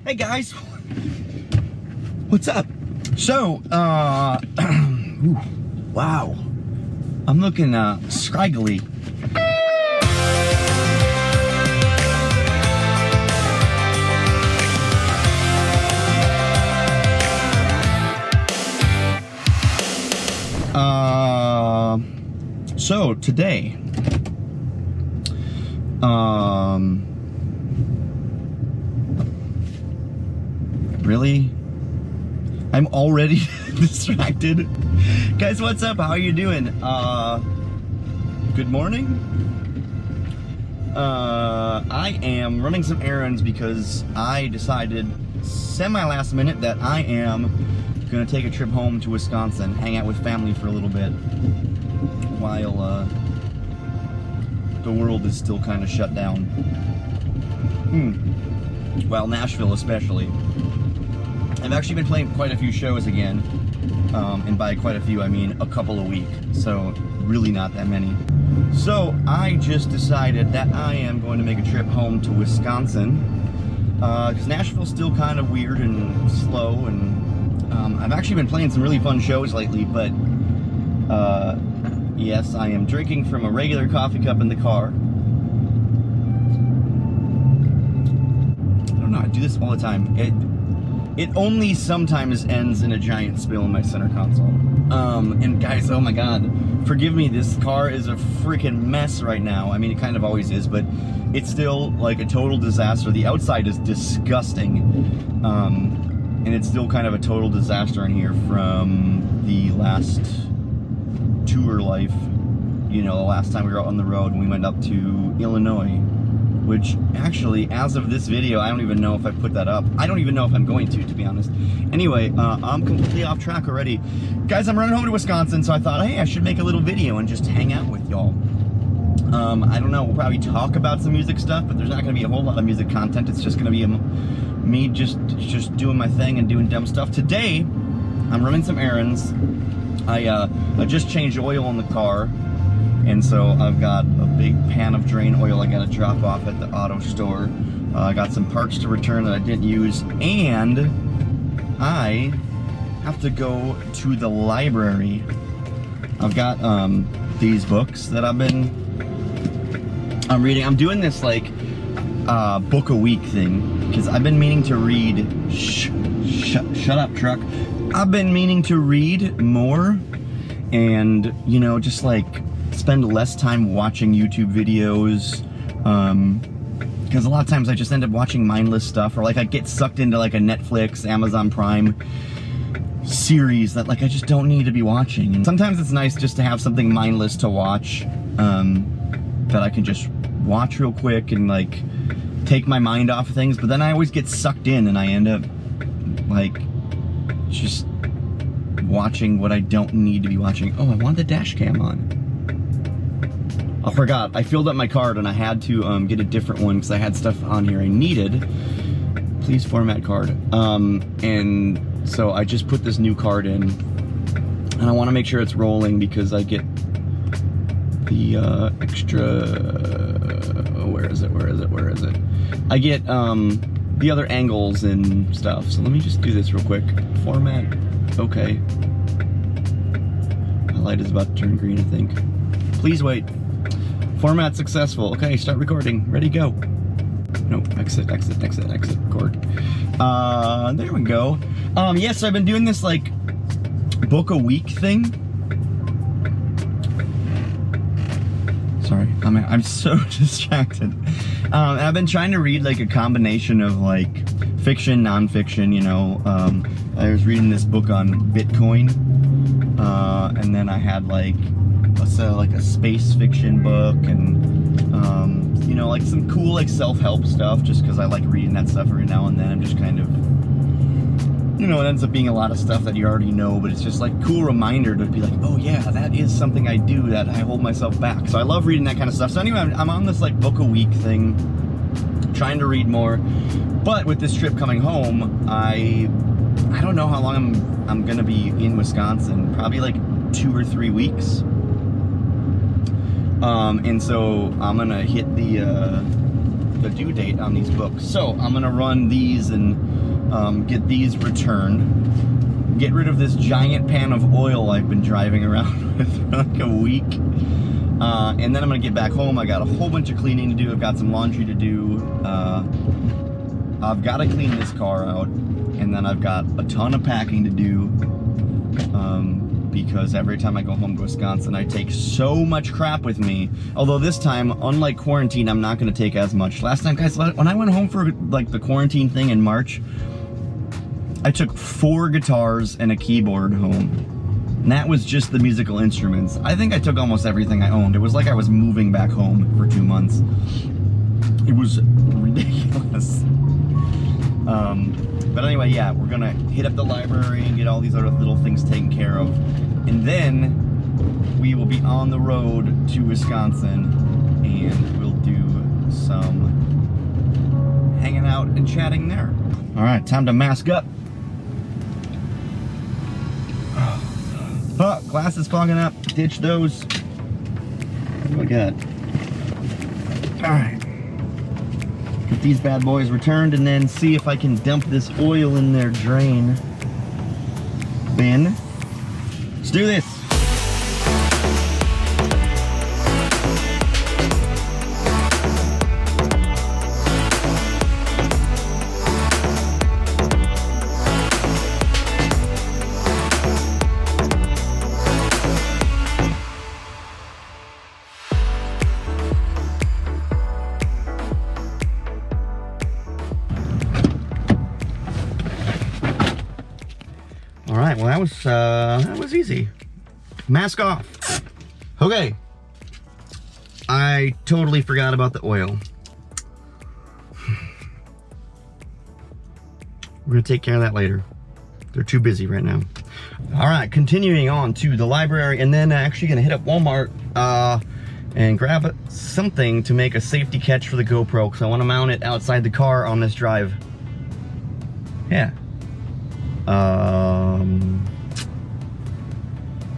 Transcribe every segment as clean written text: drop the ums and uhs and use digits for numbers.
Hey guys, what's up? So, ooh, wow, I'm looking scraggly. So today, really? I'm already distracted. Guys, what's up? How are you doing? Good morning? I am running some errands because I decided semi-last minute that I am gonna take a trip home to Wisconsin, hang out with family for a little bit while the world is still kind of shut down. Well, Nashville especially. I've actually been playing quite a few shows again, and by quite a few I mean a couple a week, so really not that many. So I just decided that I am going to make a trip home to Wisconsin, because Nashville's still kind of weird and slow, and I've actually been playing some really fun shows lately, but yes, I am drinking from a regular coffee cup in the car. I don't know, I do this all the time. It only sometimes ends in a giant spill in my center console. And guys, oh my god, forgive me, this car is a freaking mess right now. I mean, it kind of always is, but it's still like a total disaster. The outside is disgusting. And it's still kind of a total disaster in here from the last tour life. You know, the last time we were out on the road and we went up to Illinois. Which, actually, as of this video, I don't even know if I put that up. I don't even know if I'm going to be honest. Anyway, I'm completely off track already. Guys, I'm running home to Wisconsin, so I thought, hey, I should make a little video and just hang out with y'all. I don't know, we'll probably talk about some music stuff, but there's not going to be a whole lot of music content. It's just going to be me just doing my thing and doing dumb stuff. Today, I'm running some errands. I just changed oil in the car. And so I've got a big pan of drain oil I gotta drop off at the auto store. I got some parts to return that I didn't use, and I have to go to the library. I've got these books that I'm reading. I'm doing this like book a week thing because I've been meaning to read. Shut up, truck. I've been meaning to read more, and you know, just like spend less time watching YouTube videos, because a lot of times I just end up watching mindless stuff, or like I get sucked into like a Netflix, Amazon Prime series that like I just don't need to be watching. And sometimes it's nice just to have something mindless to watch, that I can just watch real quick and like take my mind off of things, but then I always get sucked in and I end up like just watching what I don't need to be watching. Oh, I want the dash cam on. I forgot, I filled up my card and I had to get a different one because I had stuff on here I needed. Please format card. And so I just put this new card in, and I want to make sure it's rolling because I get the extra, where is it? I get the other angles and stuff. So let me just do this real quick. Format, okay. My light is about to turn green, I think. Please wait. Format successful. Okay, start recording. Ready, go. No, exit, record. There we go. Yes, I've been doing this like book a week thing. Sorry, I'm so distracted. I've been trying to read like a combination of like fiction, non-fiction, you know. I was reading this book on Bitcoin, and then I had like a space fiction book, and you know, like some cool like self-help stuff, just because I like reading that stuff every now and then. I'm just kind of, you know, it ends up being a lot of stuff that you already know, but it's just like cool reminder to be like, oh yeah, that is something I do that I hold myself back. So I love reading that kind of stuff. So anyway, I'm on this like book a week thing, trying to read more. But with this trip coming home, I don't know how long I'm gonna be in Wisconsin. Probably like 2 or 3 weeks. And so I'm gonna hit the the due date on these books. So I'm gonna run these and get these returned. Get rid of this giant pan of oil I've been driving around with for like a week. And then I'm gonna get back home. I got a whole bunch of cleaning to do. I've got some laundry to do. I've got to clean this car out, and then I've got a ton of packing to do. Because every time I go home to Wisconsin, I take so much crap with me. Although this time, unlike quarantine, I'm not going to take as much. Last time, guys, when I went home for like the quarantine thing in March, I took 4 guitars and a keyboard home. And that was just the musical instruments. I think I took almost everything I owned. It was like I was moving back home for 2 months. It was ridiculous. But anyway, yeah, we're gonna hit up the library and get all these other little things taken care of. And then we will be on the road to Wisconsin and we'll do some hanging out and chatting there. All right, time to mask up. Oh, glass is fogging up. Ditch those. What do I got? All right. Get these bad boys returned and then see if I can dump this oil in their drain bin. Let's do this. All right, well that was easy. Mask off. Okay. I totally forgot about the oil. We're gonna take care of that later. They're too busy right now. All right, continuing on to the library, and then actually gonna hit up Walmart and grab something to make a safety catch for the GoPro, because I want to mount it outside the car on this drive. Yeah.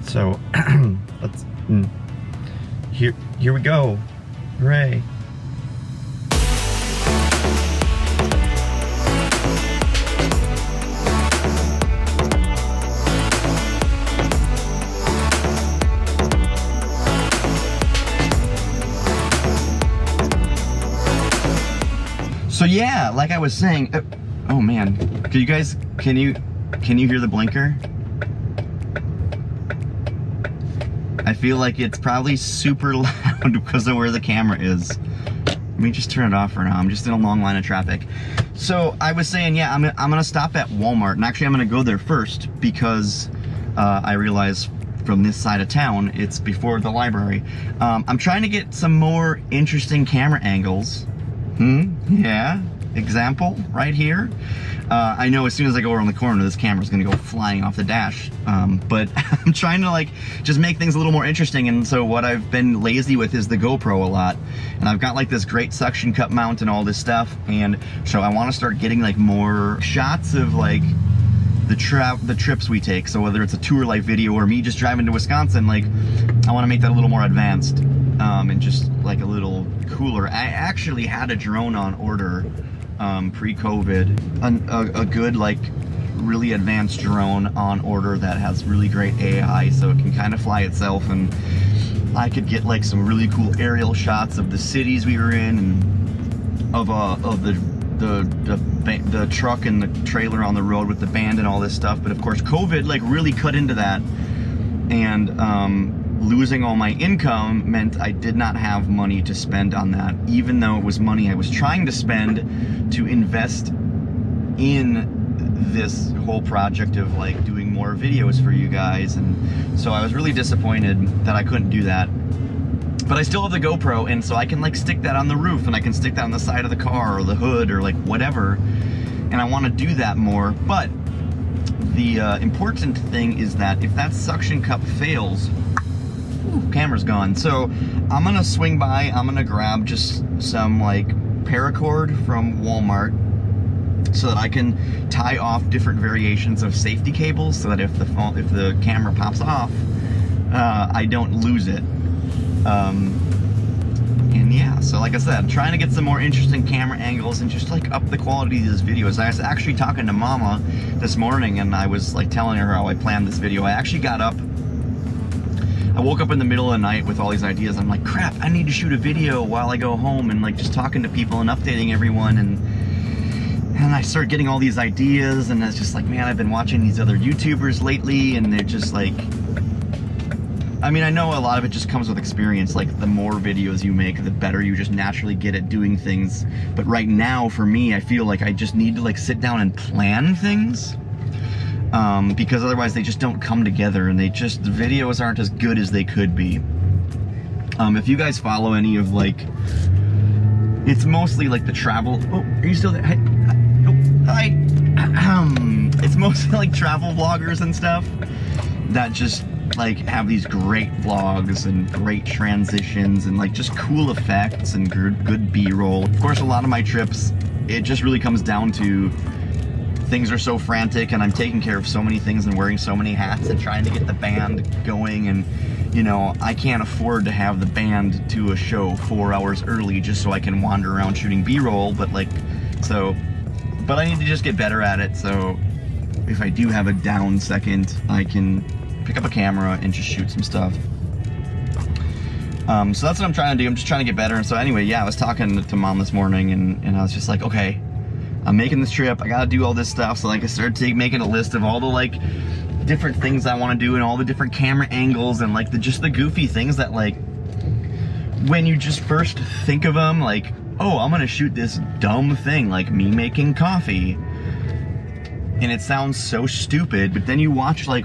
So let's here we go. Hooray. So yeah, like I was saying, oh man, can you hear the blinker? I feel like it's probably super loud because of where the camera is. Let me just turn it off for now. I'm just in a long line of traffic. So I was saying, yeah, I'm gonna stop at Walmart, and actually I'm gonna go there first because I realize from this side of town, it's before the library. I'm trying to get some more interesting camera angles. Yeah, example right here. I know as soon as I go around the corner, this camera's gonna go flying off the dash. But I'm trying to like just make things a little more interesting, and so what I've been lazy with is the GoPro a lot. And I've got like this great suction cup mount and all this stuff, and so I want to start getting like more shots of like the trips we take. So whether it's a tour life video or me just driving to Wisconsin, like I want to make that a little more advanced and just like a little cooler. I actually had a drone on order pre-COVID, a good like really advanced drone on order that has really great AI, so it can kind of fly itself, and I could get like some really cool aerial shots of the cities we were in, and of the truck and the trailer on the road with the band and all this stuff. But of course COVID like really cut into that, and losing all my income meant I did not have money to spend on that, even though it was money I was trying to spend to invest in this whole project of like doing more videos for you guys. And so I was really disappointed that I couldn't do that. But I still have the GoPro, and so I can like stick that on the roof, and I can stick that on the side of the car or the hood or like whatever, and I want to do that more. But the important thing is that if that suction cup fails, camera's gone. So I'm gonna swing by, I'm gonna grab just some like paracord from Walmart so that I can tie off different variations of safety cables, so that if the camera pops off, I don't lose it. And yeah, so like I said, I'm trying to get some more interesting camera angles and just like up the quality of these videos. I was actually talking to Mama this morning, and I was like telling her how I planned this video. I actually got up, I woke up in the middle of the night with all these ideas. I'm like, crap, I need to shoot a video while I go home, and like just talking to people and updating everyone, and I started getting all these ideas, and it's just like, man, I've been watching these other YouTubers lately, and they're just like, I mean, I know a lot of it just comes with experience. Like, the more videos you make, the better you just naturally get at doing things. But right now, for me, I feel like I just need to like sit down and plan things, because otherwise they just don't come together, and the videos aren't as good as they could be. If you guys follow any of like, it's mostly like the travel. Oh, are you still there? Hey, oh, hi. It's mostly like travel vloggers and stuff that just like have these great vlogs and great transitions and like just cool effects and good B-roll. Of course, a lot of my trips, it just really comes down to things are so frantic, and I'm taking care of so many things and wearing so many hats and trying to get the band going, and you know, I can't afford to have the band to a show 4 hours early just so I can wander around shooting B-roll, but like, so, but I need to just get better at it, so if I do have a down second, I can pick up a camera and just shoot some stuff. So that's what I'm trying to do. I'm just trying to get better. And so anyway, yeah, I was talking to Mom this morning, and I was just like, okay, I'm making this trip. I gotta do all this stuff. So like I started making a list of all the like different things I want to do and all the different camera angles and like just the goofy things that like when you just first think of them, like, oh, I'm gonna shoot this dumb thing like me making coffee, and it sounds so stupid, but then you watch like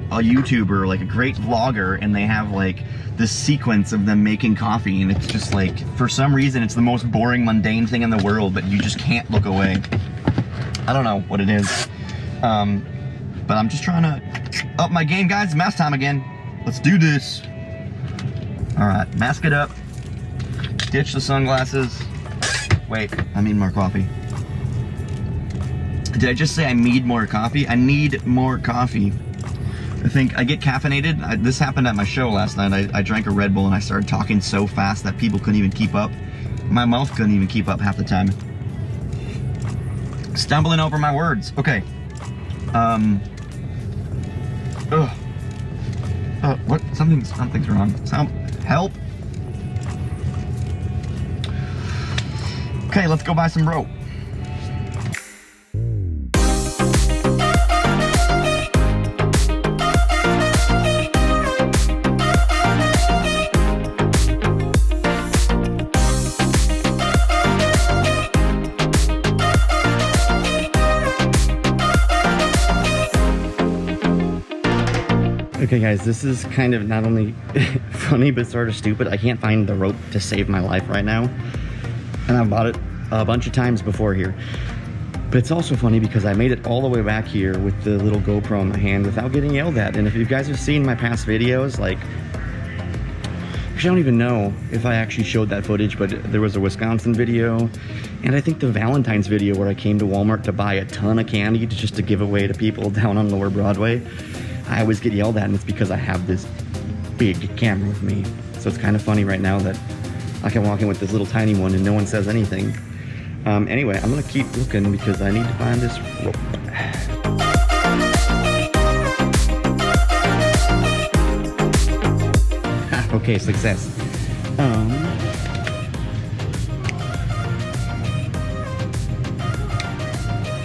a YouTuber, like a great vlogger, and they have like this sequence of them making coffee, and it's just like, for some reason, it's the most boring, mundane thing in the world, but you just can't look away. I don't know what it is, but I'm just trying to up my game, guys. Mask time again. Let's do this. All right, mask it up. Ditch the sunglasses. Wait, I need more coffee. Did I just say I need more coffee? I need more coffee. I think I get caffeinated. This happened at my show last night. I drank a Red Bull and I started talking so fast that people couldn't even keep up. My mouth couldn't even keep up half the time. Stumbling over my words. Okay. What? Something's wrong. Help. Okay, let's go buy some rope. Okay guys, this is kind of not only funny but sort of stupid. I can't find the rope to save my life right now, and I've bought it a bunch of times before here. But it's also funny because I made it all the way back here with the little GoPro in my hand without getting yelled at. And if you guys have seen my past videos, like, actually I don't even know if I actually showed that footage, but there was a Wisconsin video, and I think the Valentine's video where I came to Walmart to buy a ton of candy just to give away to people down on Lower Broadway. I always get yelled at, and it's because I have this big camera with me. So it's kind of funny right now that I can walk in with this little tiny one and no one says anything. Anyway, I'm gonna keep looking because I need to find this rope. Okay, success.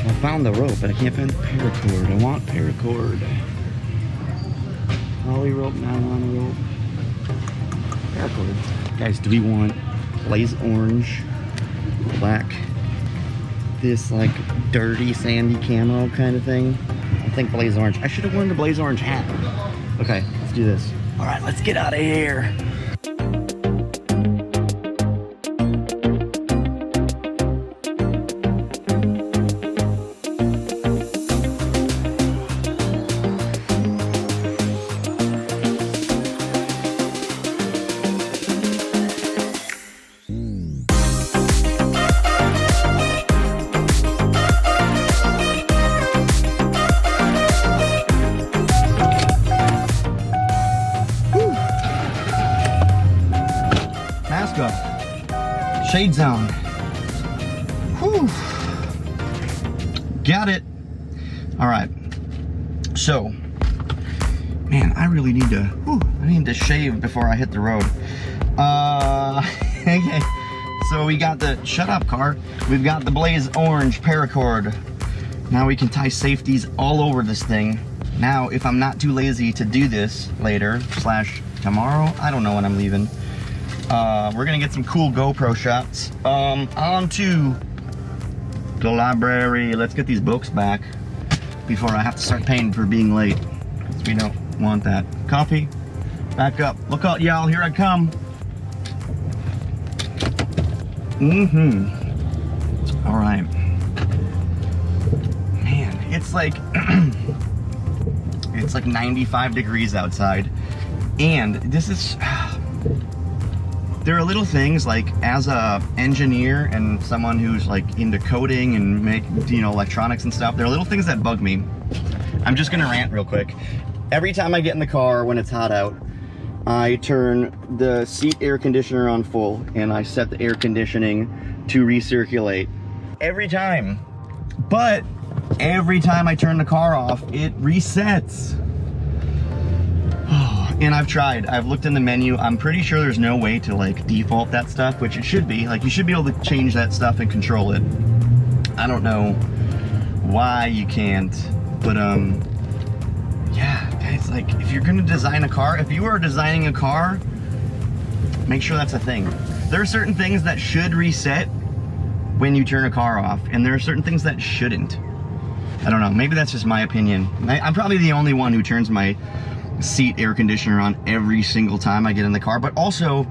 I found the rope, but I can't find the paracord. I want paracord. Poly rope, nylon rope. Paracord. Guys, do we want blaze orange, black, this like dirty sandy camo kind of thing? I think blaze orange. I should have worn the blaze orange hat. Okay, let's do this. All right, let's get out of here. Shades on. Whew. Got it. All right. So, man, I really need to, I need to shave before I hit the road. Okay. So we got the, shut up car. We've got the Blaze Orange paracord. Now we can tie safeties all over this thing. Now, if I'm not too lazy to do this later, / tomorrow, I don't know when I'm leaving. We're gonna get some cool GoPro shots. On to the library. Let's get these books back before I have to start paying for being late. Because we don't want that. Coffee, back up. Look out, y'all, here I come. All right. Man, it's like, it's like 95 degrees outside. And this is, there are little things like, as a engineer and someone who's like into coding and make, electronics and stuff, there are little things that bug me. I'm just gonna rant real quick. Every time I get in the car when it's hot out, I turn the seat air conditioner on full and I set the air conditioning to recirculate. Every time. But every time I turn the car off, it resets. And I've tried, I've looked in the menu. I'm pretty sure there's no way to like default that stuff, which it should be. Like, you should be able to change that stuff and control it. I don't know why you can't, but yeah, guys, like, if you're gonna design a car, if you are designing a car, make sure that's a thing. There are certain things that should reset when you turn a car off, and there are certain things that shouldn't. I don't know, maybe that's just my opinion. I'm probably the only one who turns my seat air conditioner on every single time I get in the car, but also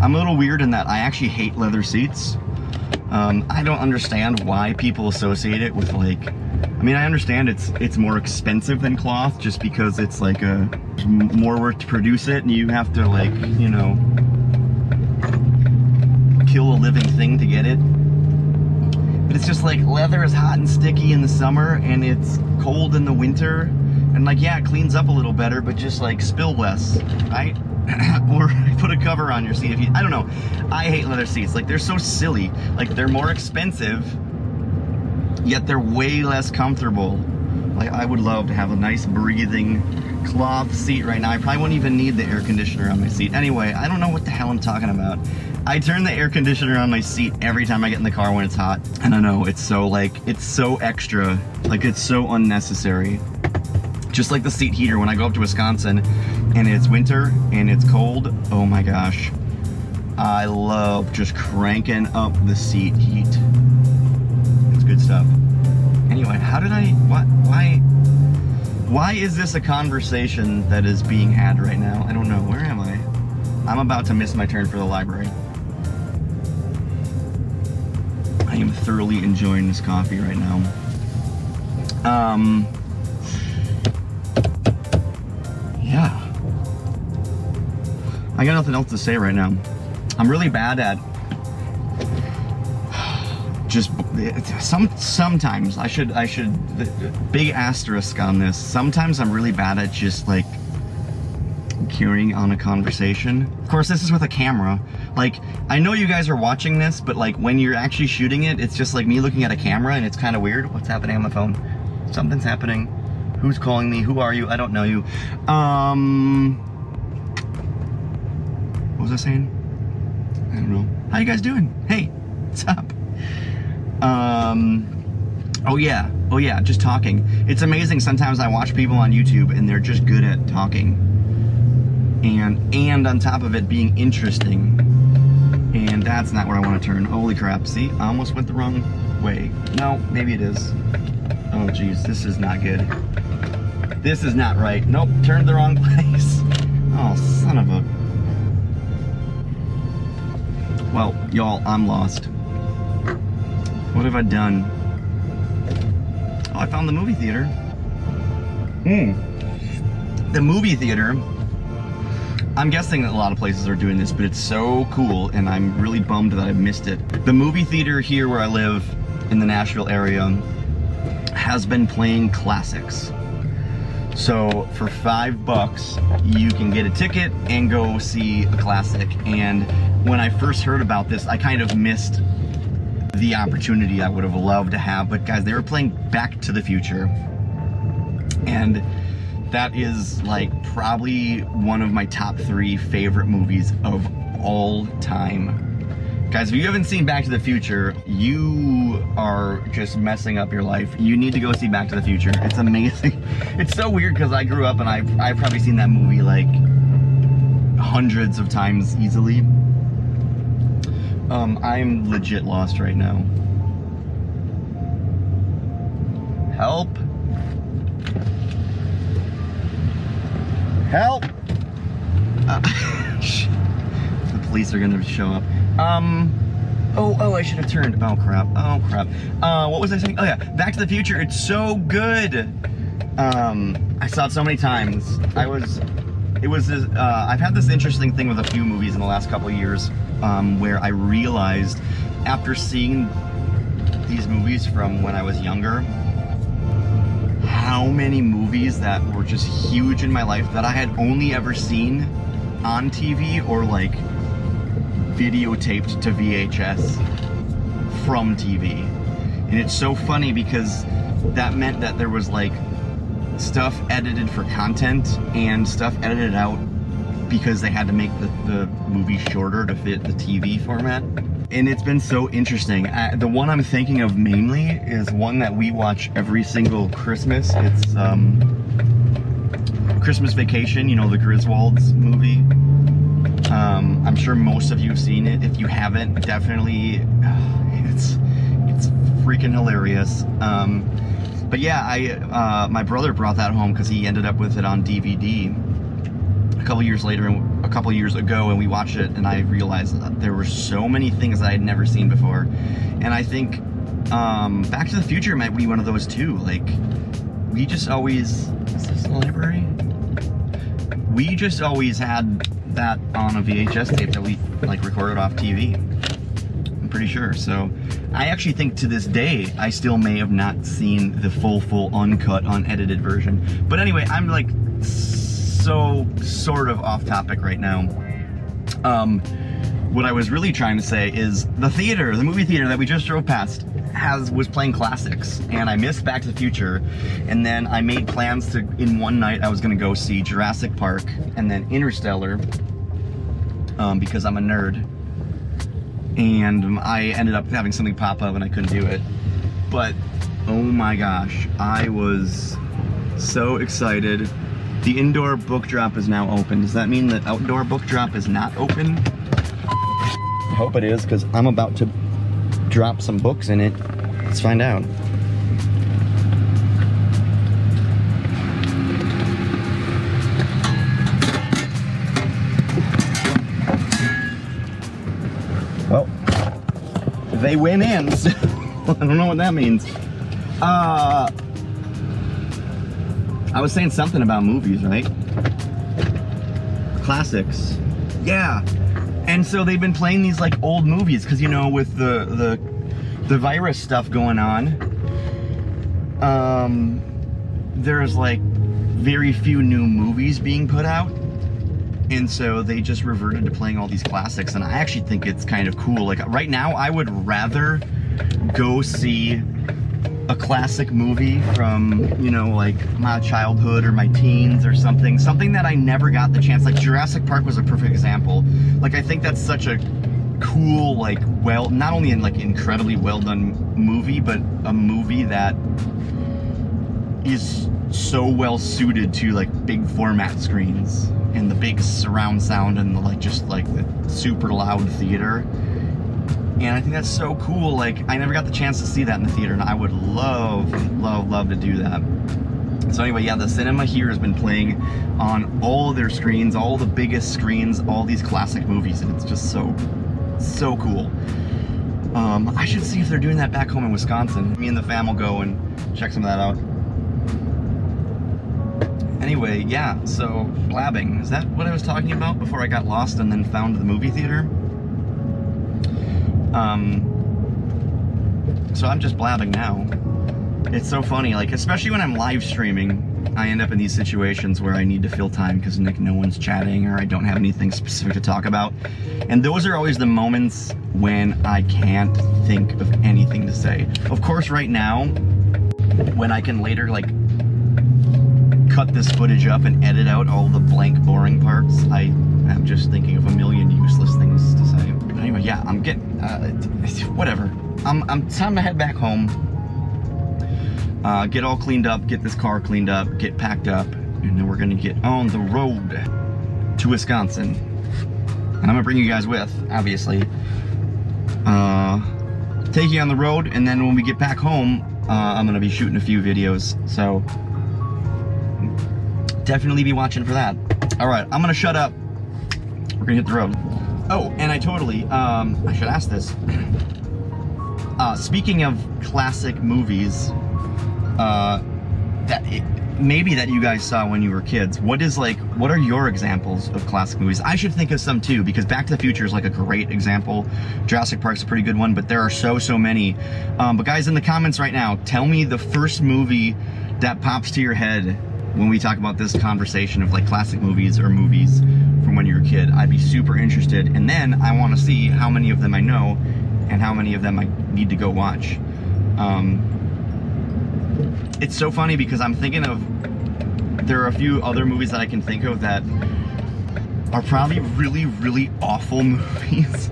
I'm a little weird in that I actually hate leather seats. I don't understand why people associate it with, like, I mean, I understand it's more expensive than cloth just because it's like more work to produce it and you have to, like, kill a living thing to get it. But it's just like, leather is hot and sticky in the summer and it's cold in the winter. And like, yeah, it cleans up a little better, but just like spill less, right? Or put a cover on your seat if you, I don't know. I hate leather seats. Like, they're so silly. Like, they're more expensive, yet they're way less comfortable. Like, I would love to have a nice breathing cloth seat right now. I probably wouldn't even need the air conditioner on my seat. Anyway, I don't know what the hell I'm talking about. I turn the air conditioner on my seat every time I get in the car when it's hot. And I know, it's so like, it's so extra. Like, it's so unnecessary. Just like the seat heater when I go up to Wisconsin and it's winter and it's cold. Oh my gosh. I love just cranking up the seat heat. It's good stuff. Anyway, how did I, why is this a conversation that is being had right now? I don't know. Where am I? I'm about to miss my turn for the library. I am thoroughly enjoying this coffee right now. Yeah. I got nothing else to say right now. I'm really bad at just sometimes I should big asterisk on this. Sometimes I'm really bad at just like carrying on a conversation. Of course, this is with a camera. Like, I know you guys are watching this, but like when you're actually shooting it, it's just like me looking at a camera and it's kind of weird. What's happening on my phone? Something's happening. Who's calling me? Who are you? I don't know you. What was I saying? I don't know. How you guys doing? Hey, what's up? Oh yeah, just talking. It's amazing. Sometimes I watch people on YouTube and they're just good at talking. And on top of it being interesting. And that's not where I want to turn. Holy crap. See, I almost went the wrong way. No, maybe it is. Oh geez, this is not good. This is not right. Nope, turned the wrong place. Oh, son of a... Well, y'all, I'm lost. What have I done? Oh, I found the movie theater. The movie theater, I'm guessing that a lot of places are doing this, but it's so cool, and I'm really bummed that I missed it. The movie theater here where I live in the Nashville area has been playing classics. So for $5, you can get a ticket and go see a classic. And when I first heard about this, I kind of missed the opportunity I would have loved to have. But guys, they were playing Back to the Future. And that is like probably one of my top 3 favorite movies of all time. Guys, if you haven't seen Back to the Future, you are just messing up your life. You need to go see Back to the Future. It's amazing. It's so weird because I grew up and I've probably seen that movie like hundreds of times easily. I'm legit lost right now. Help. Help! The police are gonna show up. Oh, I should have turned. Oh crap. What was I saying? Oh yeah, Back to the Future. It's so good. I saw it so many times. I've had this interesting thing with a few movies in the last couple of years, where I realized after seeing these movies from when I was younger, how many movies that were just huge in my life that I had only ever seen on TV or like videotaped to VHS from TV. And it's so funny because that meant that there was like stuff edited for content and stuff edited out because they had to make the movie shorter to fit the TV format. And it's been so interesting. The one I'm thinking of mainly is one that we watch every single Christmas. It's Christmas Vacation, you know, the Griswolds movie. I'm sure most of you have seen it. If you haven't, definitely, it's freaking hilarious. But yeah, my brother brought that home because he ended up with it on DVD a couple years ago, and we watched it, and I realized that there were so many things that I had never seen before. And I think Back to the Future might be one of those too. Like, we just always, is this the library? We just always had that on a VHS tape that we like recorded off TV. I'm pretty sure. So I actually think to this day I still may have not seen the full uncut, unedited version. But anyway, I'm like so sort of off topic right now. What I was really trying to say is the movie theater that we just drove past was playing classics, and I missed Back to the Future, and then I made plans to, in one night, I was gonna go see Jurassic Park and then Interstellar, because I'm a nerd, and I ended up having something pop up and I couldn't do it. But oh my gosh, I was so excited. The indoor book drop is now open. Does that mean that outdoor book drop is not open? I hope it is, because I'm about to drop some books in it. Let's find out. Well, they went in, so I don't know what that means. I was saying something about movies, right? Classics. Yeah. And so they've been playing these like old movies because, you know, with the virus stuff going on, there's like very few new movies being put out. And so they just reverted to playing all these classics, and I actually think it's kind of cool. Like right now, I would rather go see a classic movie from, you know, like my childhood or my teens or something that I never got the chance. Like Jurassic Park was a perfect example. Like I think that's such a cool, like, well, not only in like incredibly well done movie, but a movie that is so well suited to like big format screens and the big surround sound and the like, just like the super loud theater. And I think that's so cool. Like, I never got the chance to see that in the theater, and I would love to do that. So anyway, yeah, the cinema here has been playing on all of their screens, all the biggest screens, all these classic movies, and it's just so cool. I should see if they're doing that back home in Wisconsin. Me and the fam will go and check some of that out. Anyway, yeah, so blabbing. Is that what I was talking about before I got lost and then found the movie theater? So I'm just blabbing now. It's so funny, like, especially when I'm live streaming, I end up in these situations where I need to fill time because no one's chatting or I don't have anything specific to talk about. And those are always the moments when I can't think of anything to say. Of course, right now, when I can later like cut this footage up and edit out all the blank, boring parts, I am just thinking of a million useless things to say. But anyway, yeah, I'm getting, whatever. I'm time to head back home. Get all cleaned up, get this car cleaned up, get packed up, and then we're gonna get on the road to Wisconsin. And I'm gonna bring you guys with, obviously. Take you on the road, and then when we get back home, I'm gonna be shooting a few videos, so definitely be watching for that. All right, I'm gonna shut up. We're gonna hit the road. Oh, and I totally, I should ask this. Speaking of classic movies, maybe that you guys saw when you were kids, what are your examples of classic movies? I should think of some too, because Back to the Future is like a great example. Jurassic Park's a pretty good one, but there are so many. But guys, in the comments right now, tell me the first movie that pops to your head when we talk about this conversation of like classic movies or movies from when you were a kid. I'd be super interested, and then I want to see how many of them I know and how many of them I need to go watch. It's so funny because I'm thinking of, there are a few other movies that I can think of that are probably really awful movies.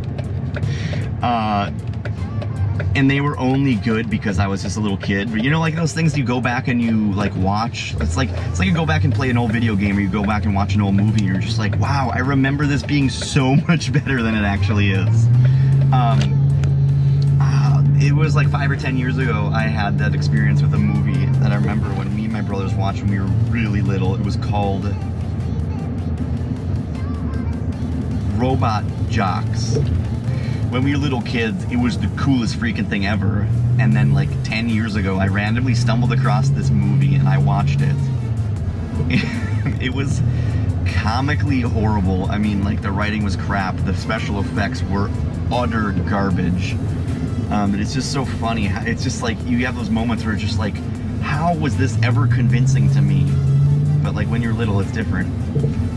And they were only good because I was just a little kid. But you know, like those things you go back and you like watch. It's like you go back and play an old video game, or you go back and watch an old movie, and you're just like, wow, I remember this being so much better than it actually is. It was like 5 or 10 years ago, I had that experience with a movie that I remember when me and my brothers watched when we were really little. It was called Robot Jocks. When we were little kids, it was the coolest freaking thing ever. And then like 10 years ago, I randomly stumbled across this movie and I watched it. It was comically horrible. I mean, like the writing was crap. The special effects were utter garbage. But it's just so funny. It's just like, you have those moments where it's just like, how was this ever convincing to me? But like when you're little, it's different.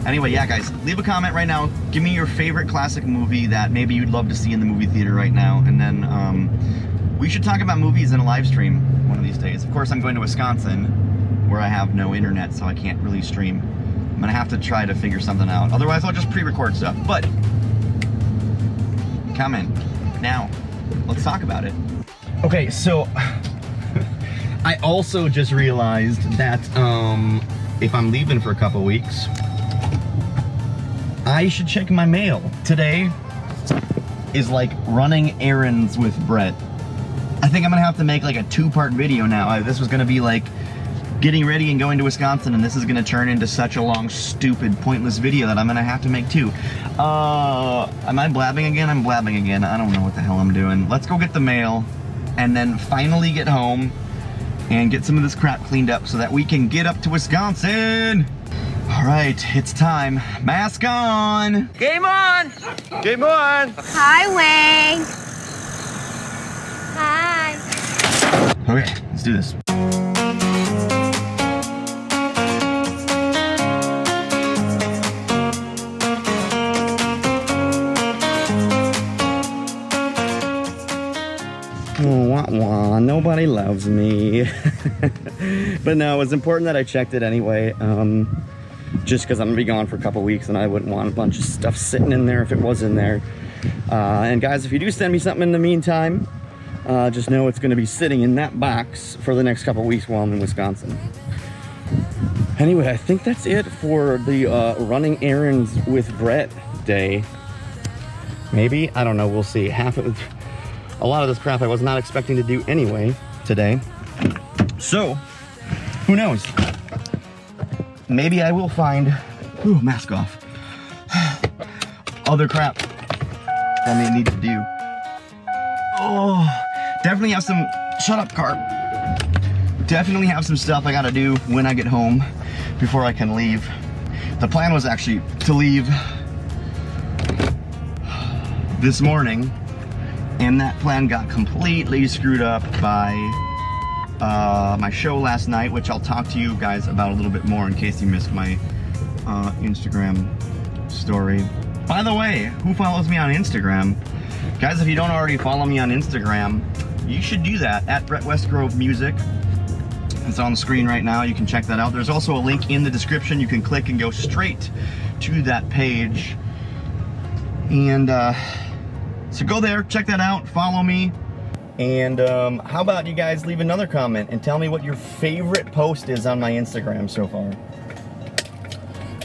Anyway, yeah, guys, leave a comment right now. Give me your favorite classic movie that maybe you'd love to see in the movie theater right now. And then we should talk about movies in a live stream one of these days. Of course, I'm going to Wisconsin where I have no internet, so I can't really stream. I'm gonna have to try to figure something out. Otherwise, I'll just pre-record stuff. But comment now. Let's talk about it. Okay, so I also just realized that if I'm leaving for a couple weeks, I should check my mail. Today is like running errands with Brett. I think I'm gonna have to make like a 2-part video now. This was gonna be like getting ready and going to Wisconsin, and this is gonna turn into such a long, stupid, pointless video that I'm gonna have to make 2. Am I blabbing again? I'm blabbing again. I don't know what the hell I'm doing. Let's go get the mail and then finally get home and get some of this crap cleaned up so that we can get up to Wisconsin. All right, it's time. Mask on. Game on. Game on. Hi, Wayne. Hi. Okay, let's do this. Wah, wah, nobody loves me. But no, it was important that I checked it anyway, just because I'm gonna be gone for a couple weeks and I wouldn't want a bunch of stuff sitting in there if it was in there. And guys, if you do send me something in the meantime, just know it's gonna be sitting in that box for the next couple weeks while I'm in Wisconsin. Anyway, I think that's it for the running errands with Brett day. Maybe, I don't know, we'll see. A lot of this crap I was not expecting to do anyway today. So, who knows? Maybe I will find, ooh, mask off, other crap that I may need to do. Oh, definitely have some, shut up, car. Definitely have some stuff I gotta do when I get home before I can leave. The plan was actually to leave this morning, and that plan got completely screwed up by my show last night, which I'll talk to you guys about a little bit more in case you missed my Instagram story. By the way, who follows me on Instagram? Guys, if you don't already follow me on Instagram, you should do that, at Brett Westgrove Music. It's on the screen right now. You can check that out. There's also a link in the description. You can click and go straight to that page. And so go there, check that out, follow me. And how about you guys leave another comment and tell me what your favorite post is on my Instagram so far.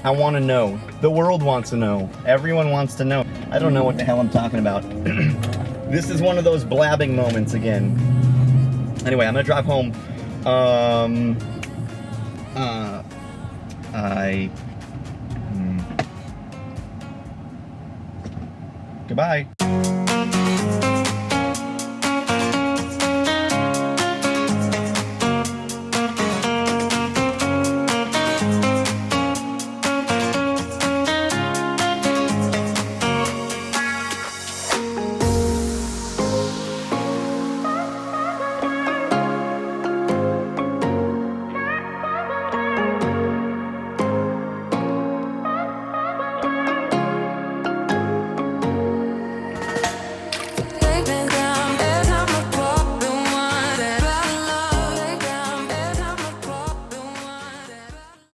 I want to know. The world wants to know. Everyone wants to know. I don't know what the hell I'm talking about. This is one of those blabbing moments again. Anyway, I'm gonna drive home. Goodbye.